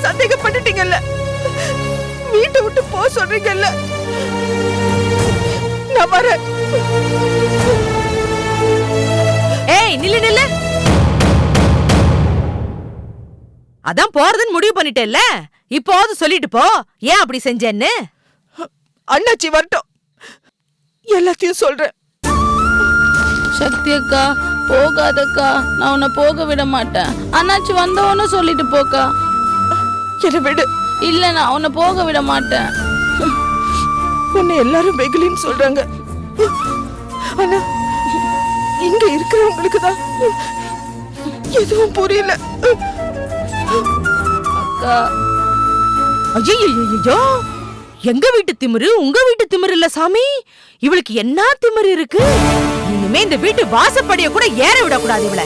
சந்தேகப்பட்டுட்டீங்கல்ல, வீட்டை விட்டு போ சொல்றீங்கல்ல, நான் வரேன். ஏய் நில்லு நில்லு. அதான் போறதுன்னு முடிவு பண்ணிட்டேல்ல, இப்போது சொல்லிட்டு போ ஏன் அப்படி செஞ்சேன்னு. அண்ணாச்சி வரட்டும், எல்லாத்தையும் சொல்றேன். சக்தி அக்கா போகாதக்கா, நான் உன்னை போக விட மாட்டேன். அண்ணாச்சி வந்தவொன்னு சொல்லிட்டு போக்கா. என்ன விடு. இல்ல நான் உன்னை போக விட மாட்டேன். உன்னை எல்லாரும் வெகுலின்னு சொல்றாங்க, ஆனா இங்க இருக்கிறவங்களுக்கு தான் எதுவும் புரியல. அக்கா ஐயோ, எங்க வீட்டு திமிரு உங்க வீட்டு திமிரு இல்ல சாமி, இவளுக்கு என்ன திமிரு இருக்கு. இனிமே இந்த வீட்டு வாசப்படிய கூட ஏற விடக்கூடாது இவள.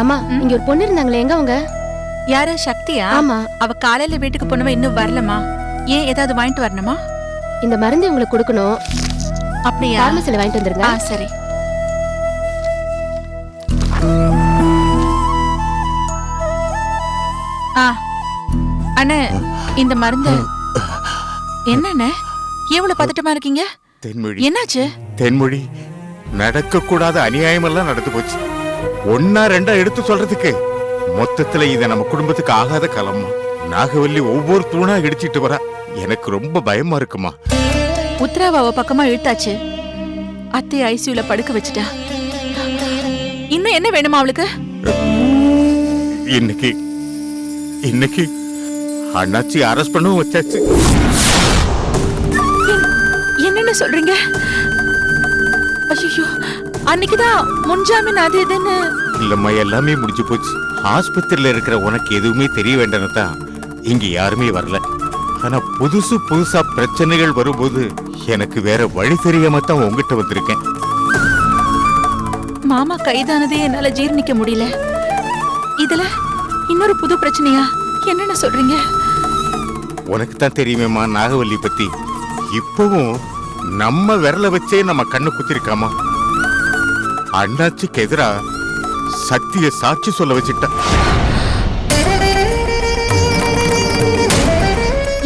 அம்மா, இங்க ஒரு பொண்ணு இருந்தாங்களே, எங்க அவங்க? யாரு? சக்தியா? ஆமா. அவ காலையில வீட்டுக்கு போனவ இன்னும் வரலமா? ஏன் ஏதாவது வாங்கிட்டு வரணுமா? இந்த மருந்து உங்களுக்கு கொடுக்கணும். அப்படியா? பார்மசில வாங்கிட்டு வந்துருங்க. சரி. அண்ணே, இந்த மருந்து என்னண்ணே எவ்வளவு பதட்டமா இருக்கீங்க? தென்மொழி, என்னாச்சு? தென்மொழி, நடக்க கூடாத அநியாயம் எல்லாம் நடந்து போச்சு. ஒன்னா ரெண்டா எடுத்து சொல்றதுக்கு மொத்தத்துல இத நம்ம குடும்பத்துக்கு ஆகாத கலம்மா. நாகவல்லி ஒவ்வொரு தூணா இடிச்சிட்டு வரா. எனக்கு ரொம்ப பயமா இருக்குமா. உத்தரவாவ பக்கமா இழுத்தாச்சு. அத்தை ஐசியூல படுக்க வச்சுட்டா. இன்னும் என்ன வேணுமா அவளுக்கு? இன்னைக்கு அண்ணாச்சி அரெஸ்ட் பண்ணவும் வச்சாச்சு. என்னன்னு சொல்றீங்க? ஐயோ, அன்னைக்குதான் முன்ஜாமீன் அது இதுன்னு. இல்லம்மா, எல்லாமே முடிஞ்சு போச்சு. ஆஸ்பத்திரியில இருக்கிற உனக்கு எதுவுமே தெரிய வேண்டாம்னு தான் இங்க யாருமே வரல. ஆனா புதுசா பிரச்சனைகள் வரும்போது எனக்கு வேற வழி தெரியாம தான் உங்ககிட்ட வந்திருக்கேன். மாமா கைதானதே என்னால ஜீர்ணிக்க முடியல. இதுல இன்னொரு புது பிரச்சனையா? என்னன்னு சொல்றீங்க? உனக்கு தான் தெரியுமேமா நாகவல்லி பத்தி. இப்பவும் நம்ம விரல வச்சே நம்ம கண்ணு குத்திருக்காமா. அண்ணாச்சிக்கு எதிரா சக்திய சாட்சி சொல்ல வச்சுட்டா.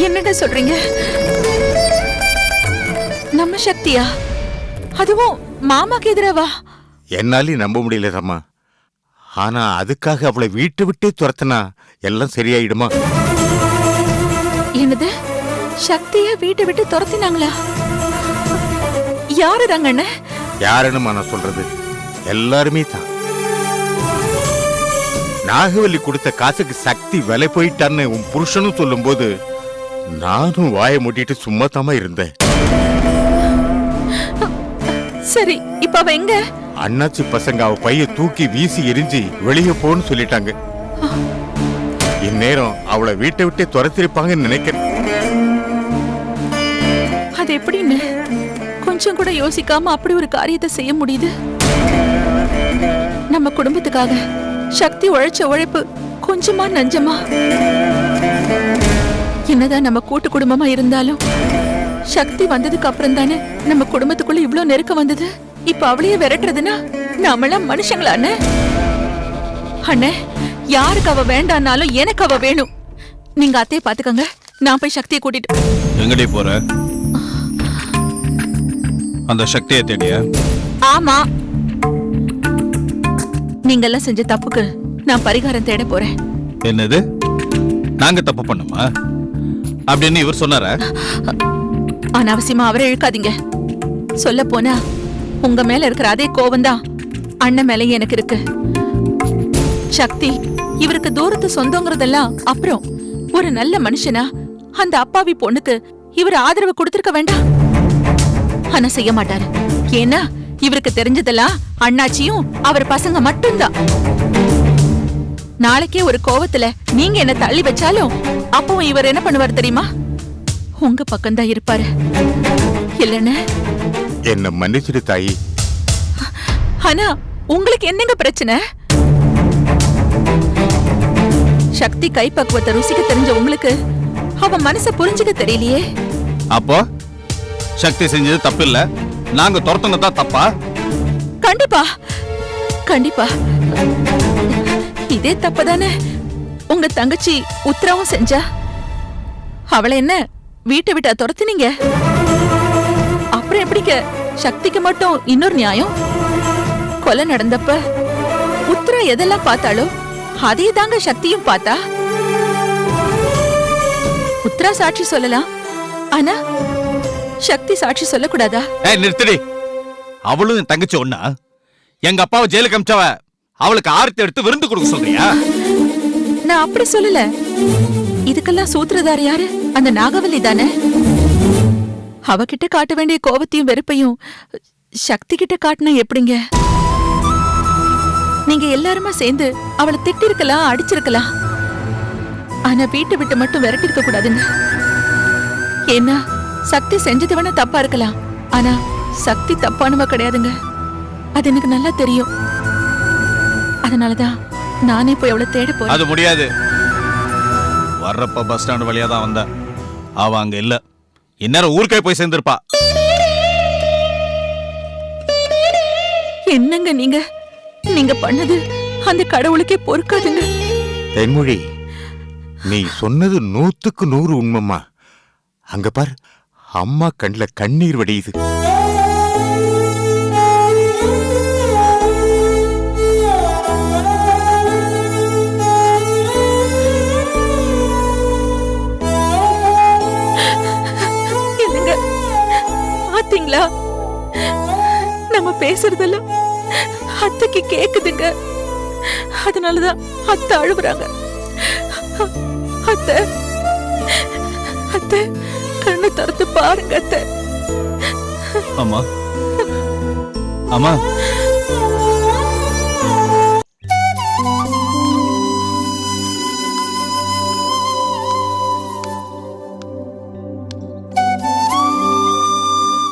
என்னடா சொல்றீங்க? நம்ம சக்தியா? அதுவும் மாமாக்கு எதிராவா? என்னாலே நம்ப முடியலதாம்மா. ஆனா அதுக்காக அவளை வீட்டை விட்டே துரத்தினா எல்லாம் சரியாயிடுமா? என்னது? சக்திய வீட்டை விட்டு துரத்தினாங்களா? யாரு தாங்க? யாருன்னு நான் சொல்றது? எல்லாருமே தான். நாகவல்லி கொடுத்த காசுக்கு சக்தி விலை போயிட்டான்னு உன் புருஷனும் சொல்லும் போது நானும் வாயை மூட்டிட்டு சும்மா தாமா இருந்தேன். சரி, இப்ப அவ எங்க? அண்ணாச்சி பசங்க அவ பைய தூக்கி வீசி எரிஞ்சு வெளியே போன்னு சொல்லிட்டாங்க. இந்நேரம் அவளை வீட்டை விட்டே துரத்திருப்பாங்கன்னு நினைக்கிறேன். அது எப்படின்னு கொஞ்சம் கூட யோசிக்காம அப்படி ஒரு காரியத்தை செய்ய முடியுது? நம்ம குடும்பத்துக்காக சக்தி உழைச்ச உழைப்பு கொஞ்சமா நஞ்சமா? என்னதான் நம்ம கூட்டு குடும்பமா இருந்தாலும் சக்தி வந்ததுக்கு அப்புறம் தானே நம்ம குடும்பத்துக்குள்ள இவ்வளவு நெருக்கம் வந்தது. இப்ப அவளையே விரட்டுறதுன்னா நாமெல்லாம் மனுஷங்களா அண்ணே? அண்ணே, யாருக்கு அவ வேண்டான்னாலும் எனக்கு அவ வேணும். நீங்க அத்தையை பாத்துக்கங்க, நான் போய் சக்தியை கூட்டிட்டு. எங்கடி போற? அந்த சக்தியை தேடியா? ஆமா, நீங்க எல்லாம் செஞ்ச தப்புக்கு நான் பரிகாரம் தேட போறேன். என்னது? நாங்க தப்பு பண்ணோமா அப்படின்னு இவர் சொன்னாரா? அனாவசியமா அவரை இழுக்காதீங்க. சொல்ல போனா உங்க மேல இருக்கிற அதே கோவம்தான் அண்ணன் மேல எனக்கு இருக்கு. சக்தி இவருக்கு தூரத்து சொந்தங்கிறதெல்லாம் அப்புறம், ஒரு நல்ல மனுஷனா அந்த அப்பாவி பொண்ணுக்கு இவர் ஆதரவு கொடுத்திருக்க வேண்டாம். ஆனா செய்ய மாட்டாரு. ஏன்னா இவருக்கு தெரிஞ்சதெல்லாம் அண்ணாச்சியும் அவர் பசங்க மட்டும்தான். நாளைக்கே ஒரு கோவத்துல நீங்க என்ன தள்ளி வச்சாலும் அப்பவும் இவர் என்ன பண்ணுவார் தெரியுமா? உங்க பக்கம்தான் இருப்பாரு. இல்லன்னு என்ன மன்னிச்சிடு தாயி. ஆனா உங்களுக்கு என்னங்க பிரச்சனை? சக்தி கைப்பக்குவத்தை ருசிக்க தெரிஞ்ச உங்களுக்கு அவ மனச புரிஞ்சுக்க தெரியலையே. அப்போ சக்தி செஞ்சது தப்பு இல்ல, நாங்க துரத்துனதா தப்பா? கண்டிப்பா கண்டிப்பா. இதே தப்பதானே உங்க தங்கச்சி உத்தரவும் செஞ்சா? அவளை என்ன வீட்டை விட்டா துரத்துனீங்க? அப்புறம் எப்படிங்க சக்திக்கு மட்டும் இன்னொரு நியாயம்? கொலை நடந்தப்ப உத்தரா எதெல்லாம் பார்த்தாலோ அதே தாங்க சக்தியும் பார்த்தா. உத்தரா சாட்சி சொல்லலாம், ஆனா சக்தி சாட்சி சொல்லக்கூடாதா? நிறுத்தடி. அவளும் என் தங்கச்சி ஒண்ணா? எங்க அப்பாவை ஜெயிலுக்கு அமிச்சவ அவளுக்கு ஆரத்தி எடுத்து விருந்து கொடுக்க சொல்றியா? நான் அப்படி சொல்லல. இதுக்கெல்லாம் சூத்திரதார் யாரு? அந்த நாகவல்லி தானே. அவகிட்ட காட்ட வேண்டிய கோபத்தையும் வெறுப்பையும் சக்தி கிட்ட காட்டினா எப்படிங்க? நீங்க எல்லாருமா சேர்ந்து அவளை திட்டிருக்கலாம், அடிச்சிருக்கலாம். ஆனா வீட்டை விட்டு மட்டும் விரட்டி இருக்க கூடாதுங்க. ஏன்னா சக்தி செஞ்சது வேணா தப்பா இருக்கலாம், ஆனா சக்தி தப்பானவ கிடையாதுங்க. அது எனக்கு நல்லா தெரியும். அதனாலதான் நானே போய் அவளை தேட போறேன். அது முடியாது. வர்றப்ப பஸ் ஸ்டாண்ட் வழியா தான் வந்தா. அவ அங்க இல்ல. இந்நேரம் ஊருக்கே போய் சேர்ந்திருப்பா. என்னங்க நீங்க நீங்க பண்ணது அந்த கடவுளுக்கே பொறுக்காதுங்க. தென்மொழி, நீ சொன்னது 100க்கு 100 உண்மைமா. அங்க பார், அம்மா கண்ணுல கண்ணீர் வடியுது. என்னங்க பாத்தீங்களா? நம்ம பேசுறதெல்லாம் அத்தைக்கு கேக்குதுங்க. அதனாலதான் அத்தை அழுகுறாங்க. அத்தை அத்தை கண்ணை திறந்து பாருங்க அத்தை. அம்மா அம்மா,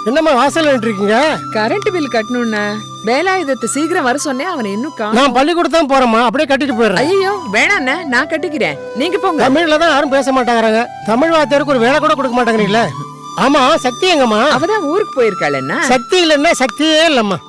என்னம்மா வாசல்ல இருக்கீங்க? கரண்ட் பில் கட்டணும்னா வேலாயுதத்தை சீக்கிரம் வர சொன்னேன். அவனை இன்னும் நான் பள்ளிக்கூடம் தான் போறேம்மா, அப்படியே கட்டிட்டு போயிடுறேன். ஐயோ வேணாண்ணா, நான் கட்டிக்கிறேன், நீங்க போங்க. தமிழ்ல தான் யாரும் பேச மாட்டாங்கறாங்க. தமிழ் வாத்தியாருக்கு ஒரு வேலை கூட கொடுக்க மாட்டாங்கறீங்களே. ஆமா, சக்தி எங்கம்மா? அவதான் ஊருக்கு போயிருக்காளேன்னா. சக்தி இல்லன்னா சக்தியே இல்லம்மா.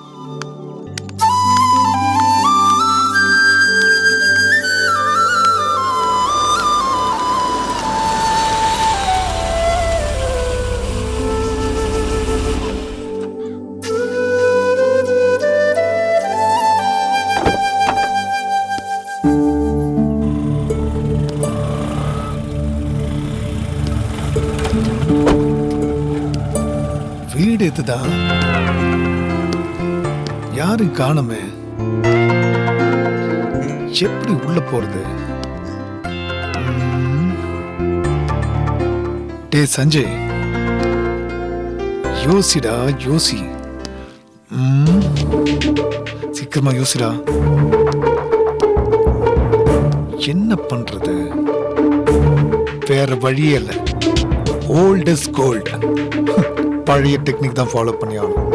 வீடு இதுதான், யாரும் காணுமே. எப்படி உள்ள போறது? டே சஞ்சய், யோசிடா யோசி. சீக்கிரமா யோசிடா. என்ன பண்றது? வேற வழியே இல்லை. Old is gold. பழைய டெக்னிக் தான் ஃபாலோ பண்ணி ஆகணும்.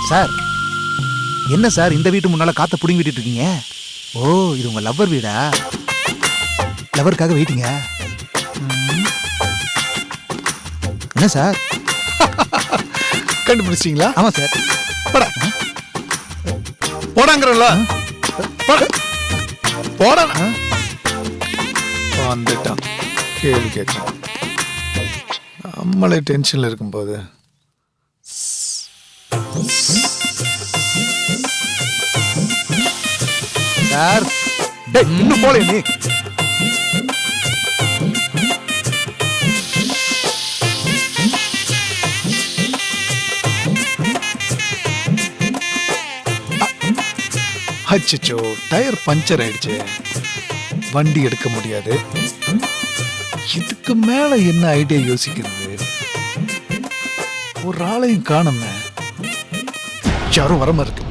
சார், என்ன சார் இந்த வீட்டு முன்னால காத்த புடிங்கி விட்டுட்டு இருக்கீங்க? ஓ, இது உங்க லவ்வர் வீடா? லவருக்காக வெயிட்டிங்க. என்ன சார்? கண்டுபிடிச்சிங்களா? ஆமா சார். போடாங்கறல போடா. வந்துட்டான் கேள்வி கேட்க. நம்மளே டென்ஷன்ல இருக்கும்போது சார், இன்னும் போல நீ. அச்சச்சோ, டயர் பஞ்சர் ஆயிடுச்சு. வண்டி எடுக்க முடியாது. இதுக்கு மேல என்ன ஐடியா யோசிக்கிறது? ஒரு ஆளையும் காணுமே. யாரும் வரமா இருக்கு.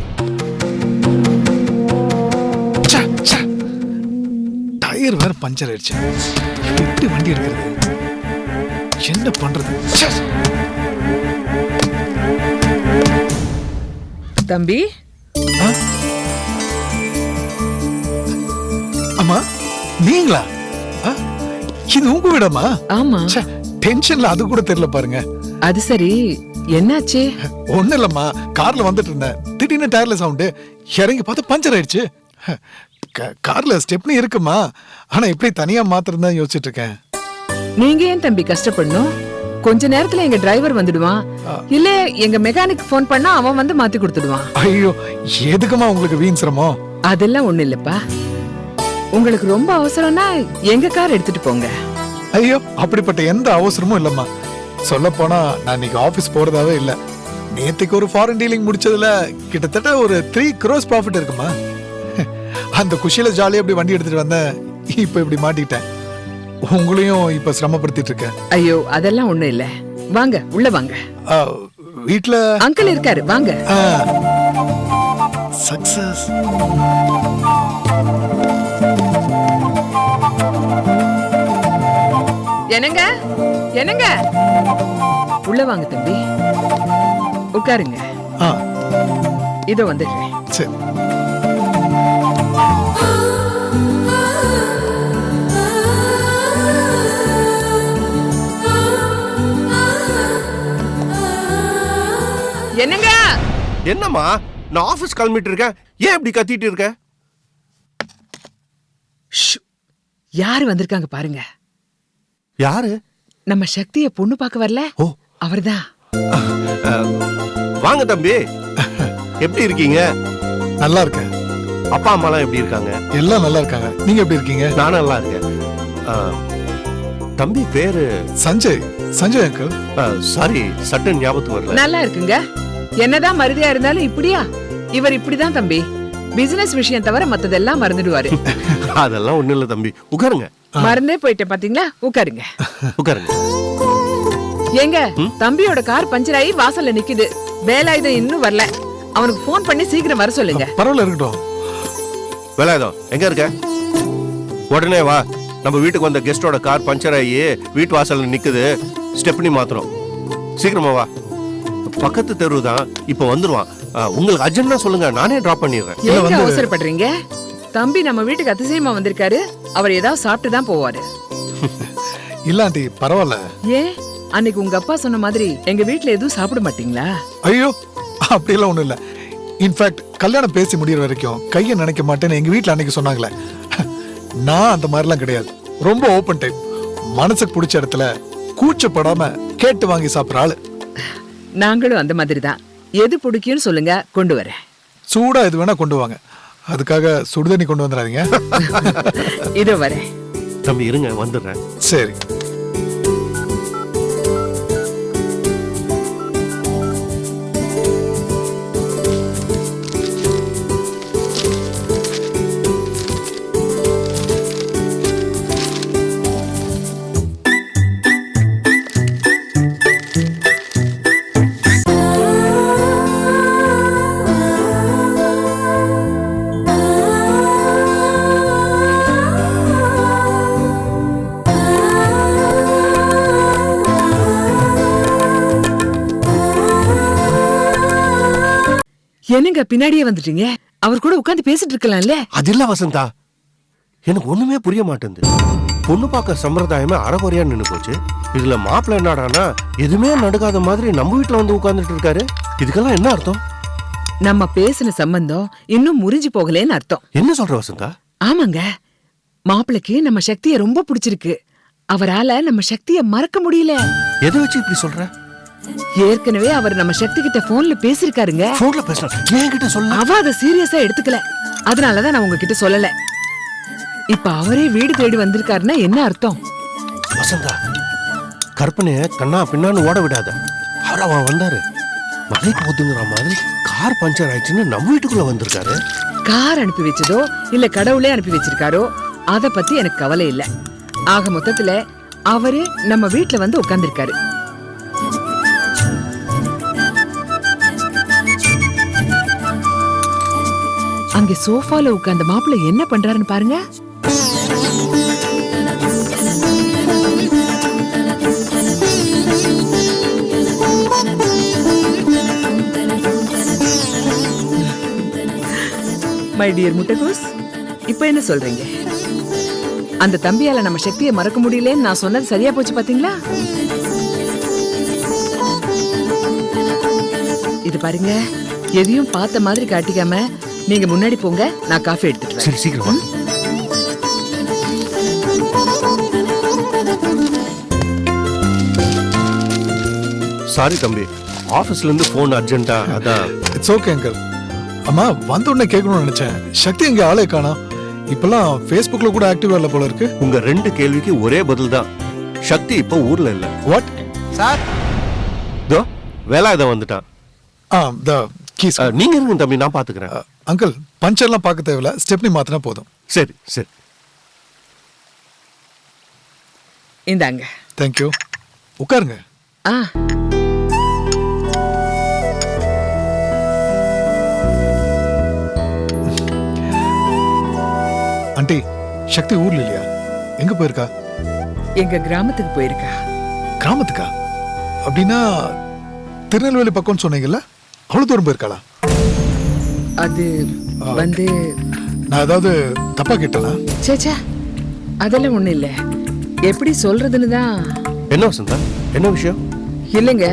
டயர் வேற பஞ்சர் ஆயிடுச்சு. எப்படி வண்டி எடுக்கிறது? என்ன பண்றது? ச்சே! தம்பி, ஆ? அம்மா நீங்களா? ஆ? இது உங்க வீடம்மா? ஆமா. ச்சே, டென்ஷன்ல அது கூட தெரியல பாருங்க. அது சரி, என்னாச்சு? ஒண்ணு இல்லம்மா, கார்ல வந்துட்டு இருந்தேன், திடீர்னு டயர்ல சவுண்டு, இறங்கி பார்த்தா பஞ்சர் ஆயிடுச்சு. கார்ல ஸ்டெப்னி இருக்குமா, ஆனா எப்படி தனியா மாத்திரம் யோசிச்சுட்டு இருக்கேன். நீங்க ஏன் தம்பி கஷ்டப்படணும்? கொஞ்ச நேரத்துல எங்க டிரைவர் வந்துடுவான், இல்ல எங்க மெக்கானிக் போன் பண்ணா அவன் வந்து மாத்தி கொடுத்துடுவான். ஐயோ, எதுக்குமா உங்களுக்கு வீண் சிரமம்? அதெல்லாம் ஒண்ணு இல்லப்பா. உங்களுக்கு ரொம்ப அவசரம்னா எங்க கார் எடுத்துட்டு போங்க. ஐயோ, அப்படிப்பட்ட எந்த அவசரமும் இல்லம்மா. சொல்ல போனா நான் இன்னைக்கு ஆபீஸ் போறதாவே இல்ல. நேத்துக்கு ஒரு ஃபாரின் டீலிங் முடிச்சதுல கிட்டத்தட்ட ஒரு 3 crores ப்ராஃபிட் இருக்குமா. அந்த குஷியில ஜாலியா அப்படி வண்டி எடுத்துட்டு வந்தேன், இப்ப இப்படி மாட்டிட்டேன். உங்களையும் இப்ப சிரமப்படுத்திட்டு இருக்கேன். ஐயோ, அதெல்லாம் ஒண்ணு இல்ல, வாங்க உள்ள வாங்க. வீட்ல அங்கிள் இருக்காரு, வாங்க. சக்சஸ். என்னங்க என்னங்க, உள்ள வாங்க தம்பி, உட்காருங்க. இதோ வந்துடுறேன். சரி. என்னங்க? என்னம்மா, நான் ஆபீஸ் கிளம்பிட்டு இருக்கேன், ஏன் இப்படி கத்திட்டு இருக்க? யாரு வந்திருக்காங்க பாருங்க. யாரு? நம்ம சக்திய பொண்ணு பார்க்க வரல, அவர்தான். வாங்க தம்பி, எப்படி இருக்கீங்க? நல்லா இருக்கேன். அப்பா அம்மா எல்லாம் எப்படி இருக்காங்க? எல்லாம் நல்லா இருக்காங்க. நீங்க எப்படி இருக்கீங்க? நானும் நல்லா இருக்கேன். தம்பி பேரு சஞ்சய். சஞ்சய் அங்கிள். சாரி, சட்டன் ஞாபகத்துக்கு வரல. நல்லா இருக்குங்க. என்னதான் மருதியா இருந்தாலும் இப்படியா? இவர் இப்படிதான் தம்பி, பிசினஸ் விஷயம் தவிர மத்ததெல்லாம் மறந்துடுவாரு. அதெல்லாம் ஒண்ணு இல்ல தம்பி, உட்காருங்க. மறந்தே போயிட்டேன் பாத்தீங்களா, உட்காருங்க. உட்காருங்க. ஏங்க, தம்பியோட கார் பஞ்சர் ஆகி வாசல்ல நிக்குது, வேலாயுதம் இன்னும் வரல. அவனுக்கு போன் பண்ணி சீக்கிரம் வர சொல்லுங்க. பரவாயில்ல, இருக்கட்டும். வேலாயுதம் எங்க இருக்க? உடனே வா. நம்ம வீட்டுக்கு வந்த கெஸ்டோட கார் பஞ்சர் ஆகி வீட்டு வாசல்ல நிக்குது, ஸ்டெப்னி மாத்திரம். சீக்கிரமா வா, பக்கத்து தெரு தான், இப்ப வந்துருவான். உங்களுக்கு அர்ஜென்ட்னா சொல்லுங்க, நானே டிராப் பண்ணிடுறேன். ஏங்க அவசரப்படுறீங்க? தம்பி நம்ம வீட்டுக்கு அதிசயமா வந்திருக்காரு, அவர் ஏதாவது சாப்பிட்டு தான் போவாரு. இல்ல ஆண்டி, பரவாயில்ல. ஏன், அன்னைக்கு உங்க அப்பா சொன்ன மாதிரி எங்க வீட்டுல எதுவும் சாப்பிட மாட்டீங்களா? ஐயோ, அப்படியெல்லாம் ஒண்ணும் இல்ல. இன்ஃபேக்ட் கல்யாணம் பேசி முடியற வரைக்கும் கையை நினைக்க மாட்டேன்னு எங்க வீட்டுல அன்னைக்கு சொன்னாங்களே, நான் அந்த மாதிரிலாம் கிடையாது. ரொம்ப ஓப்பன் டைப். மனசுக்கு பிடிச்ச இடத்துல கூச்சப்படாம கேட்டு வாங்கி சாப்பிடுற ஆளு. நாங்களும் அந்த மாதிரி தான். எது பிடிக்கும்னு சொல்லுங்க, கொண்டு வரேன். சூடா எது வேணா கொண்டு வாங்க, அதுக்காக சுடுதண்ணி கொண்டு வந்துடாதீங்க. இதோ வரேன். தம்பி இருங்க, வந்துடுறேன். சரி. என்னங்க பின்னாடியே வந்துட்டீங்க? அவர் கூட உட்கார்ந்து பேசிட்டு இருக்கலாம்ல. அது இல்ல வசந்தா, எனக்கு ஒண்ணுமே புரிய மாட்டேங்குது. பொண்ணு பார்க்க சம்பிரதாயமே அறகுறையா நின்னு போச்சு. இதுல மாப்பிள்ள என்னடானா எதுவுமே நடக்காத மாதிரி நம்ம வீட்டுல வந்து உட்கார்ந்துட்டு இருக்காரு. இதுக்கெல்லாம் என்ன அர்த்தம்? நம்ம பேசின சம்பந்தம் இன்னும் முறிஞ்சு போகலன்னு அர்த்தம். என்ன சொல்ற வசந்தா? ஆமாங்க, மாப்பிளைக்கு நம்ம சக்திய ரொம்ப பிடிச்சிருக்கு. அவரால நம்ம சக்திய மறக்க முடியல. எதை வச்சு இப்படி சொல்ற? ஏற்கனவே அவர் நம்ம சக்தி கிட்ட போன்ல பேசிருக்காருங்க. போன்ல பேசுற? ஏன் கிட்ட சொல்ல? அவ அதை சீரியஸா எடுத்துக்கல, அதனாலதான் நான் உங்ககிட்ட சொல்லல. இப்ப அவரே வீடு தேடி வந்திருக்காருன்னா என்ன அர்த்தம்? வசந்தா, கற்பனைய கண்ணா பின்னான்னு ஓட விடாத. அவன் வந்தாரு, மலைக்கு ஒதுங்குற மாதிரி கார் பஞ்சர் ஆயிடுச்சுன்னு நம்ம வீட்டுக்குள்ள வந்திருக்காரு. கார் அனுப்பி வச்சதோ இல்ல கடவுளே அனுப்பி வச்சிருக்காரோ அத பத்தி எனக்கு கவலை இல்ல. ஆக மொத்தத்துல அவரு நம்ம வீட்டுல வந்து உட்கார்ந்திருக்காரு. அங்க சோஃபால உட்கார்ந்த மாப்பிள்ளை என்ன பண்றாருன்னு பாருங்க. மை டியர் முட்டைகோஸ், இப்போ என்ன சொல்றீங்க? அந்த தம்பியால நம்ம சக்தியை மறக்க முடியலன்னு நான் சொன்னது சரியா போச்சு பாத்தீங்களா? இது பாருங்க, எதையும் பார்த்த மாதிரி காட்டிக்காம நீங்க முன்னாடி போங்க, நான் காஃபி எடுத்துட்டு வரேன். சரி சீக்கிரமா. சாரி தம்பி, ஆபீஸ்ல இருந்து போன் அர்ஜென்ட்டா, அதான். It's okay uncle. அம்மா வந்த உடனே கேட்கணும்னு நினைச்சேன், சக்தி எங்க ஆளே காணோம். இப்பெல்லாம் Facebookல கூட ஆக்டிவா இல்ல போல இருக்கு. உங்க 2 கேள்விக்கு ஒரே பதில் தான். சக்தி இப்போ ஊர்ல இல்ல. What sir? தோ வேலாயுதம் வந்துட்டான். The keys. நீங்க இருங்க தம்பி, நான் பாத்துக்கிறேன். அங்கிள் பஞ்சர்லாம் பார்க்க தேவையில்ல, ஸ்டெப்னி மாத்தினா போதும். சரி சரி. இந்தாங்க. தேங்க்யூ. உட்காருங்க. ஆ, ஆண்டி, சக்தி ஊர்ல இல்லையா? எங்க போயிருக்கா? எங்க கிராமத்துக்கு போயிருக்கா. கிராமத்துக்கா? அப்படின்னா திருநெல்வேலி பக்கம்னு சொன்னீங்கல்ல, அவ்வளவு தூரம் போயிருக்காளா? அது வந்து நான் ஏதாவது தப்பா கேட்டேனா? சேச்சா, அதெல்லாம் ஒண்ணு இல்ல. எப்படி சொல்றதுன்னு தான். என்ன வசந்தா, என்ன விஷயம்? இல்லைங்க,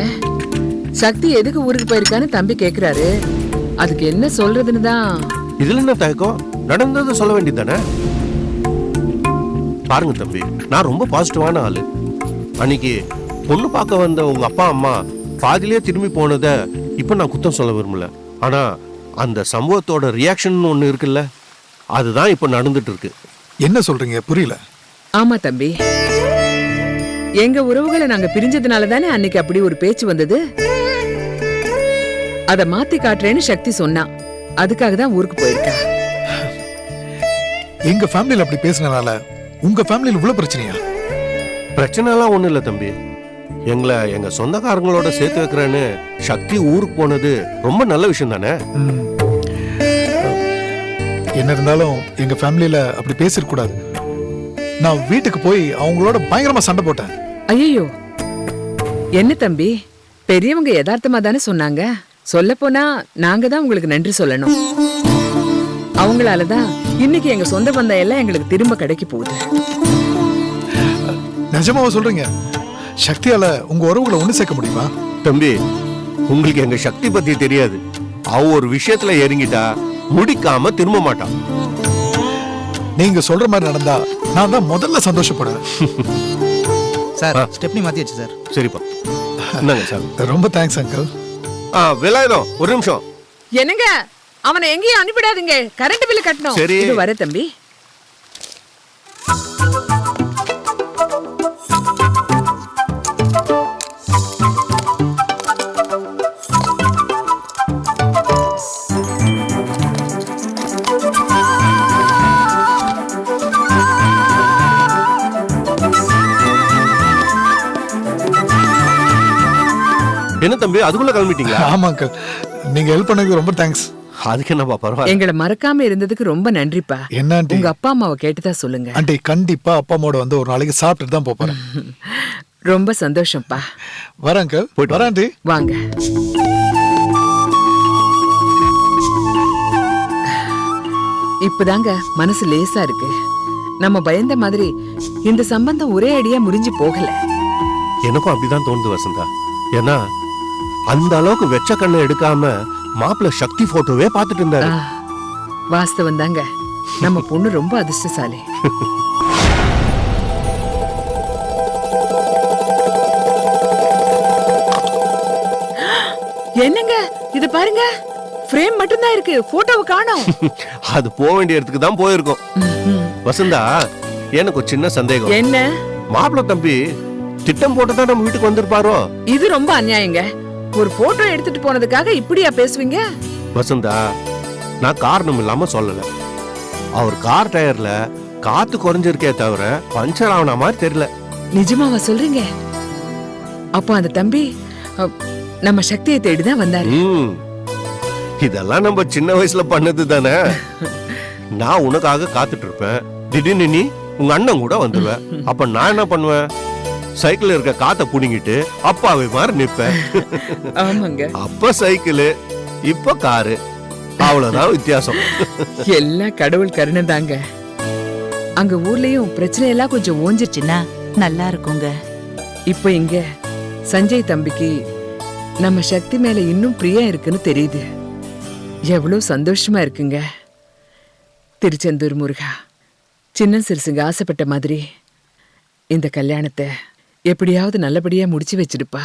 சக்தி எதுக்கு ஊருக்கு போயிருக்கான்னு தம்பி கேக்குறாரு. அதுக்கு என்ன சொல்றதுன்னு தான். இதுல என்ன தயக்கம்? நடந்ததை சொல்ல வேண்டியதானே? பாருங்க தம்பி, நான் ரொம்ப பாசிட்டிவான ஆளு. அன்னைக்கு பொண்ணு பார்க்க வந்த உங்க அப்பா அம்மா பாதியிலே திரும்பி போனதை இப்ப நான் குத்தம் சொல்ல விரும்பல. ஆனா அந்த சம்பவத்தோட ரியாக்ஷன் ஒண்ணு இருக்குல்ல, அதுதான் இப்ப நடந்துட்டு இருக்கு. என்ன சொல்றீங்க? புரியல. ஆமா தம்பி, எங்க உறவுகளை நாங்க பிரிஞ்சதுனால தானே அன்னைக்கு அப்படி ஒரு பேச்சு வந்தது. அத மாத்தி காட்டுறேன்னு சக்தி சொன்னா. அதுக்காக தான் ஊருக்கு போயிருக்கா. எங்க ஃபேமிலில அப்படி பேசினால உங்க ஃபேமிலில இவ்வளவு பிரச்சனையா? பிரச்சனை எல்லாம் ஒண்ணு இல்ல தம்பி. எங்களை எங்க சொந்தக்காரங்களோட சேர்த்து வைக்கிறேன்னு சக்தி ஊருக்கு போனது ரொம்ப நல்ல விஷயம் தானே? என்ன இருந்தாலும் எங்க ஃபேமிலில அப்படி பேசிருக்க கூடாது. நான் வீட்டுக்கு போய் அவங்களோட பயங்கரமா சண்டை போட்டேன். ஐயோ, என்ன தம்பி, பெரியவங்க யதார்த்தமா தானே சொன்னாங்க. சொல்ல போனா நாங்க தான் உங்களுக்கு நன்றி சொல்லணும். அவங்களாலதான் இன்னைக்கு எங்க சொந்த பந்தம் எல்லாம் எங்களுக்கு திரும்ப கிடைக்க போகுது. நிஜமாவா சொல்றீங்க? சக்தியால உங்க உறவுகளை ஒண்ணு சேர்க்க முடியுமா? தம்பி, உங்களுக்கு எங்க சக்தி பத்தி தெரியாது. அவ ஒரு விஷயத்துல இறங்கிட்டா முடிக்காம திரும்ப மாட்டான். நீங்க சொல்ற மாதிரி நடந்தா நான் தான் முதல்ல சந்தோஷப்படுவேன். சார், ஸ்டெப்னி மாத்தியாச்சு சார். சரிப்பா, என்னங்க சார்? ரொம்ப தேங்க்ஸ் அங்கிள். வேலாயுதம், ஒரு நிமிஷம். என்னங்க, அவனை எங்கேயும் அனுப்பிடாதீங்க, கரண்ட் பில் கட்டணும். சரி. இது வர தம்பி. என்ன தம்பி, அதுக்குள்ள கிளம்பிட்டீங்களா? ஆமா அங்கிள், நீங்க ஹெல்ப் பண்ணதுக்கு ரொம்ப தேங்க்ஸ். அதுக்கு என்னப்பா, பரவாயில்ல. எங்களை மறக்காம இருந்ததுக்கு ரொம்ப நன்றிப்பா. என்ன ஆண்டி? உங்க அப்பா அம்மாவை கேட்டுதா சொல்லுங்க. ஆண்டி, கண்டிப்பா அப்பா அம்மாவோட வந்து ஒரு நாளைக்கு சாப்பிட்டுட்டு தான் போறேன். ரொம்ப சந்தோஷம்ப்பா. வரேன் அங்கிள். போயிட்டு வரேன் ஆண்டி. வாங்க. இப்பதாங்க மனசு லேசா இருக்கு. நம்ம பயந்த மாதிரி இந்த சம்பந்தம் ஒரே அடியா முறிஞ்சு போகல. எனக்கும் அப்படிதான் தோணுது வசந்தா. ஏன்னா அந்த அளவுக்கு வெச்ச கண்ணை எடுக்காம மாப்பிள்ள சக்தி போட்டோவே பார்த்துட்டு இருந்தாரு. வாஸ்தவம் தாங்க, நம்ம பொண்ணு ரொம்ப அதிர்ஷ்டசாலி. என்னங்க இது பாருங்க, ஃப்ரேம் மட்டும்தான் இருக்கு, போட்டோவை காணோம். அது போக வேண்டிய இடத்துக்கு தான் போயிருக்கோம். வசந்தா, எனக்கு ஒரு சின்ன சந்தேகம். என்ன? மாப்பிள்ள தம்பி திட்டம் போட்டுதான் நம்ம வீட்டுக்கு வந்திருப்பாரோ? இது ரொம்ப அநியாயங்க. ஒரு போட்டோ எடுத்துட்டு போனதுக்காக இப்படியா பேசுவீங்க? வசந்தா, நான் காரணம் இல்லாம சொல்லல. அவர் கார் டயர்ல காத்து குறைஞ்சிருக்கே தவிர பஞ்சர் ஆன மாதிரி தெரியல. நிஜமாவா சொல்றீங்க? அப்போ அந்த தம்பி நம்ம சக்தியை தேடிதான் வந்தாரு. இதெல்லாம் நம்ம சின்ன வயசுல பண்ணது தானே. நான் உனக்காக காத்துட்டு இருப்பேன். திடீர்னு நீ உங்க அண்ணன் கூட வந்துருவேன். அப்ப நான் என்ன பண்ணுவேன்? சைக்கிள் இருக்க காத்த புடிங்கிட்டு அப்பாவை மாதிரி நிப்பேன். ஆமாங்க, அப்ப சைக்கிள், இப்ப காரு, அவ்வளவுதான் வித்தியாசம். எல்லாம் கடவுள் கருணை தாங்க. அங்க ஊர்லயும் பிரச்சனை எல்லாம் கொஞ்சம் ஓஞ்சிருச்சுன்னா நல்லா இருக்குங்க. இப்ப இங்க சஞ்சய் தம்பிக்கு நம்ம சக்தி மேல இன்னும் பிரியா இருக்குன்னு தெரியுது. எவ்வளவு சந்தோஷமா இருக்குங்க. திருச்செந்தூர் முருகா, சின்ன சிறுசுங்க ஆசைப்பட்ட மாதிரி இந்த கல்யாணத்தை எப்படியாவது நல்லபடியா முடிச்சு வச்சிருப்பா.